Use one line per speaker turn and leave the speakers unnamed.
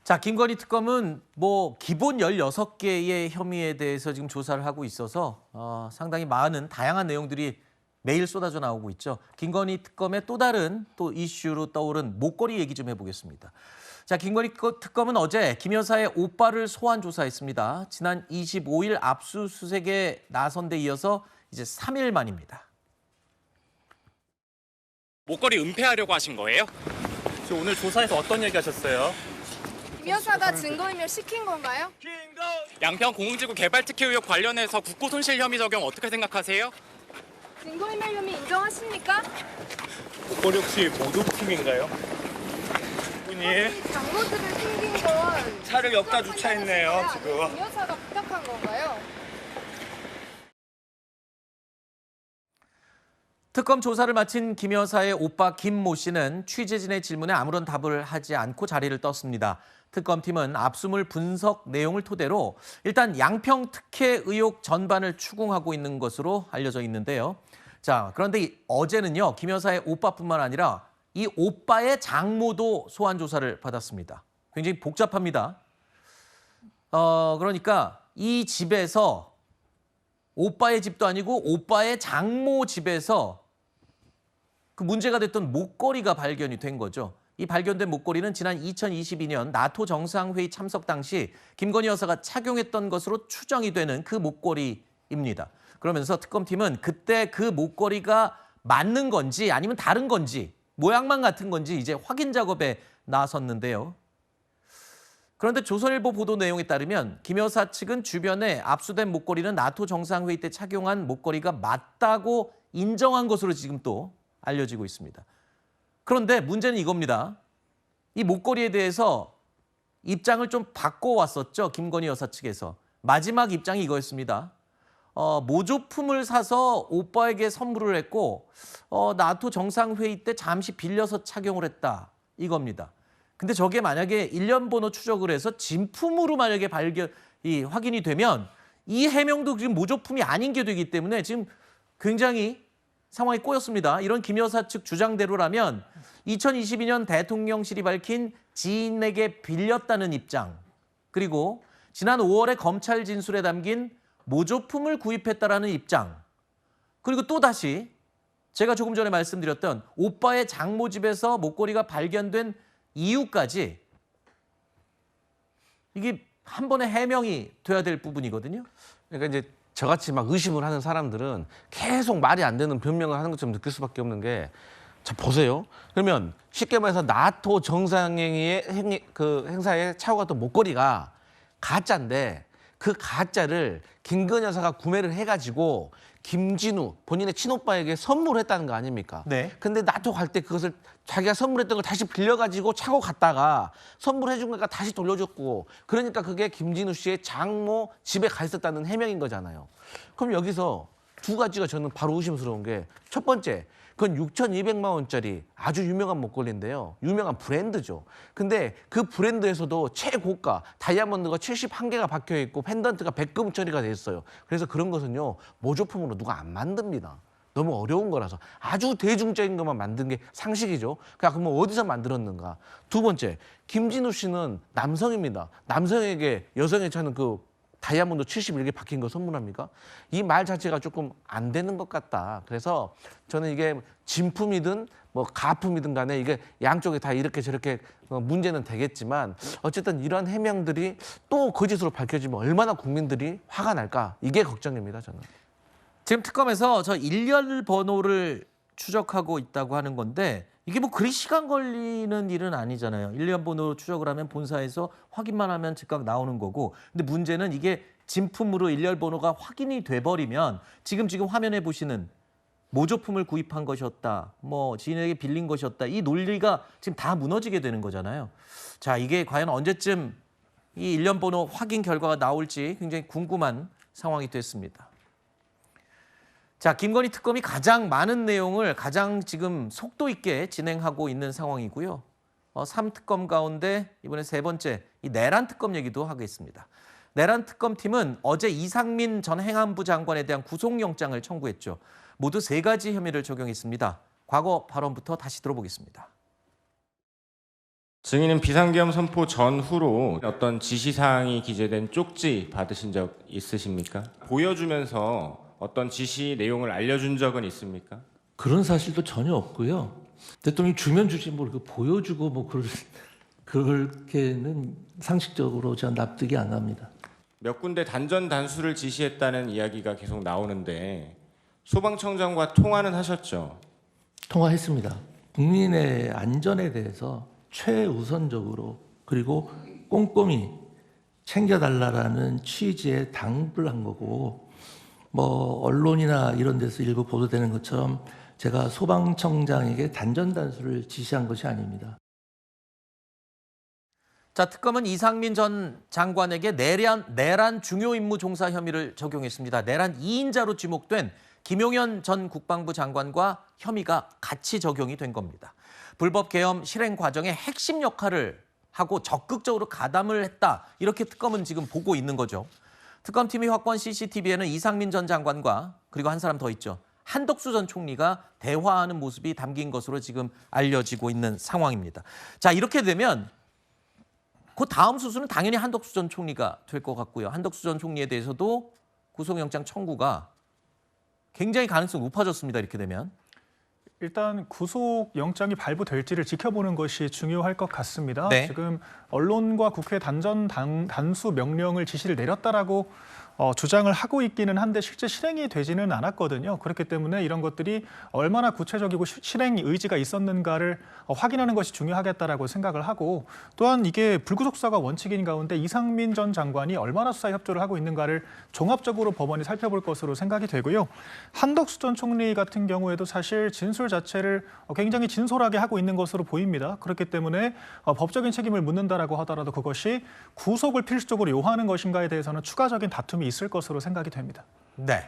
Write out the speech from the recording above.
자, 김건희 특검은 기본 16개의 혐의에 대해서 지금 조사를 하고 있어서 상당히 많은 다양한 내용들이 매일 쏟아져 나오고 있죠. 김건희 특검의 또 다른 이슈로 떠오른 목걸이 얘기 좀 해보겠습니다. 자, 김건희 특검은 어제 김 여사의 오빠를 소환 조사했습니다. 지난 25일 압수수색에 나선 데 이어서 이제 3일 만입니다.
목걸이 은폐하려고 하신 거예요?
오늘 조사에서 어떤 얘기 하셨어요?
김 여사가 증거인멸 시킨 건가요?
양평 공흥지구 개발 특혜 의혹 관련해서 국고 손실 혐의 적용 어떻게 생각하세요?
증거인멸 혐의 인정하십니까?
목걸이 혹시 모조품인가요? 분이
장모들을 숨긴 건
차를 여기다 주차했네요, 지금.
김 여사가 부탁한 건가요?
특검 조사를 마친 김 여사의 오빠 김모 씨는 취재진의 질문에 아무런 답을 하지 않고 자리를 떴습니다. 특검팀은 압수물 분석 내용을 토대로 일단 양평 특혜 의혹 전반을 추궁하고 있는 것으로 알려져 있는데요. 자, 그런데 어제는요, 김 여사의 오빠뿐만 아니라 이 오빠의 장모도 소환 조사를 받았습니다. 굉장히 복잡합니다. 그러니까 이 집에서 오빠의 집도 아니고 오빠의 장모 집에서 그 문제가 됐던 목걸이가 발견이 된 거죠. 이 발견된 목걸이는 지난 2022년 나토 정상회의 참석 당시 김건희 여사가 착용했던 것으로 추정이 되는 그 목걸이입니다. 그러면서 특검팀은 그때 그 목걸이가 맞는 건지 아니면 다른 건지 모양만 같은 건지 이제 확인 작업에 나섰는데요. 그런데 조선일보 보도 내용에 따르면 김 여사 측은 주변에 압수된 목걸이는 나토 정상회의 때 착용한 목걸이가 맞다고 인정한 것으로 지금 또 알려지고 있습니다. 그런데 문제는 이겁니다. 이 목걸이에 대해서 입장을 좀 바꿔왔었죠. 김건희 여사 측에서. 마지막 입장이 이거였습니다. 모조품을 사서 오빠에게 선물을 했고 나토 정상회의 때 잠시 빌려서 착용을 했다. 이겁니다. 근데 저게 만약에 일련 번호 추적을 해서 진품으로 만약에 확인이 되면 이 해명도 지금 모조품이 아닌 게 되기 때문에 지금 굉장히 상황이 꼬였습니다. 이런 김 여사 측 주장대로라면 2022년 대통령실이 밝힌 지인에게 빌렸다는 입장, 그리고 지난 5월에 검찰 진술에 담긴 모조품을 구입했다라는 입장, 그리고 또다시 제가 조금 전에 말씀드렸던 오빠의 장모 집에서 목걸이가 발견된 이유까지 이게 한 번에 해명이 돼야 될 부분이거든요.
그러니까 이제 저같이 막 의심을 하는 사람들은 계속 말이 안 되는 변명을 하는 것처럼 느낄 수밖에 없는 게, 자 보세요. 그러면 쉽게 말해서 나토 정상회의의 행사에 차고 갔던 목걸이가 가짜인데 그 가짜를 김건희 여사가 구매를 해가지고 김진우 본인의 친오빠에게 선물했다는 거 아닙니까?
네.
근데 나토 갈 때 그것을 자기가 선물했던 걸 다시 빌려가지고 차고 갔다가 선물해준 거니까 다시 돌려줬고, 그러니까 그게 김진우 씨의 장모 집에 가 있었다는 해명인 거잖아요. 그럼 여기서 두 가지가 저는 바로 의심스러운 게, 첫 번째, 그건 6,200만 원짜리 아주 유명한 목걸이인데요. 유명한 브랜드죠. 근데 그 브랜드에서도 최고가 다이아몬드가 71개가 박혀 있고 펜던트가 백금 처리가 돼 있어요. 그래서 그런 것은요, 모조품으로 누가 안 만듭니다. 너무 어려운 거라서. 아주 대중적인 것만 만든 게 상식이죠. 그럼 어디서 만들었는가? 두 번째, 김진우 씨는 남성입니다. 남성에게 여성의 차는 그 다이아몬드 71개 박힌 거 선물합니까? 이 말 자체가 조금 안 되는 것 같다. 그래서 저는 이게 진품이든 가품이든 간에 이게 양쪽에 다 이렇게 저렇게 문제는 되겠지만, 어쨌든 이런 해명들이 또 거짓으로 밝혀지면 얼마나 국민들이 화가 날까, 이게 걱정입니다, 저는.
지금 특검에서 저 일련 번호를 추적하고 있다고 하는 건데, 이게 그리 시간 걸리는 일은 아니잖아요. 일련 번호 추적을 하면 본사에서 확인만 하면 즉각 나오는 거고, 근데 문제는 이게 진품으로 일련 번호가 확인이 돼버리면 지금 화면에 보시는 모조품을 구입한 것이었다, 지인에게 빌린 것이었다, 이 논리가 지금 다 무너지게 되는 거잖아요. 자, 이게 과연 언제쯤 이 일련 번호 확인 결과가 나올지 굉장히 궁금한 상황이 됐습니다. 자, 김건희 특검이 가장 많은 내용을 가장 지금 속도 있게 진행하고 있는 상황이고요. 3특검 가운데 이번에 세 번째 이 내란 특검 얘기도 하겠습니다. 내란 특검팀은 어제 이상민 전 행안부 장관에 대한 구속영장을 청구했죠. 모두 3가지 혐의를 적용했습니다. 과거 발언부터 다시 들어보겠습니다.
증인은 비상계엄 선포 전후로 어떤 지시사항이 기재된 쪽지 받으신 적 있으십니까? 보여주면서 어떤 지시 내용을 알려준 적은 있습니까?
그런 사실도 전혀 없고요. 대통령이 주면 주지 뭐 이렇게 보여주고 뭐 그렇게는 상식적으로 전 납득이 안 갑니다.
몇 군데 단전 단수를 지시했다는 이야기가 계속 나오는데 소방청장과 통화는 하셨죠?
통화했습니다. 국민의 안전에 대해서 최우선적으로 그리고 꼼꼼히 챙겨달라라는 취지에 당부를 한 거고 뭐 언론이나 이런 데서 일부 보도되는 것처럼 제가 소방청장에게 단전 단수를 지시한 것이 아닙니다.
자, 특검은 이상민 전 장관에게 내란 중요 임무 종사 혐의를 적용했습니다. 내란 2인자로 지목된 김용현 전 국방부 장관과 혐의가 같이 적용이 된 겁니다. 불법 계엄 실행 과정의 핵심 역할을 하고 적극적으로 가담을 했다. 이렇게 특검은 지금 보고 있는 거죠. 특검팀이 확보한 CCTV에는 이상민 전 장관과 그리고 한 사람 더 있죠. 한덕수 전 총리가 대화하는 모습이 담긴 것으로 지금 알려지고 있는 상황입니다. 자, 이렇게 되면 그 다음 수순은 당연히 한덕수 전 총리가 될 것 같고요. 한덕수 전 총리에 대해서도 구속영장 청구가 굉장히 가능성이 높아졌습니다. 이렇게 되면.
일단 구속영장이 발부될지를 지켜보는 것이 중요할 것 같습니다.
네.
지금 언론과 국회 단수 명령을 지시를 내렸다라고 주장을 하고 있기는 한데 실제 실행이 되지는 않았거든요. 그렇기 때문에 이런 것들이 얼마나 구체적이고 실행 의지가 있었는가를 확인하는 것이 중요하겠다라고 생각을 하고 또한 이게 불구속 수사가 원칙인 가운데 이상민 전 장관이 얼마나 수사에 협조를 하고 있는가를 종합적으로 법원이 살펴볼 것으로 생각이 되고요. 한덕수 전 총리 같은 경우에도 사실 진술 자체를 굉장히 진솔하게 하고 있는 것으로 보입니다. 그렇기 때문에 법적인 책임을 묻는다라고 하더라도 그것이 구속을 필수적으로 요하는 것인가에 대해서는 추가적인 다툼이 있을 것으로 생각이 됩니다.
네.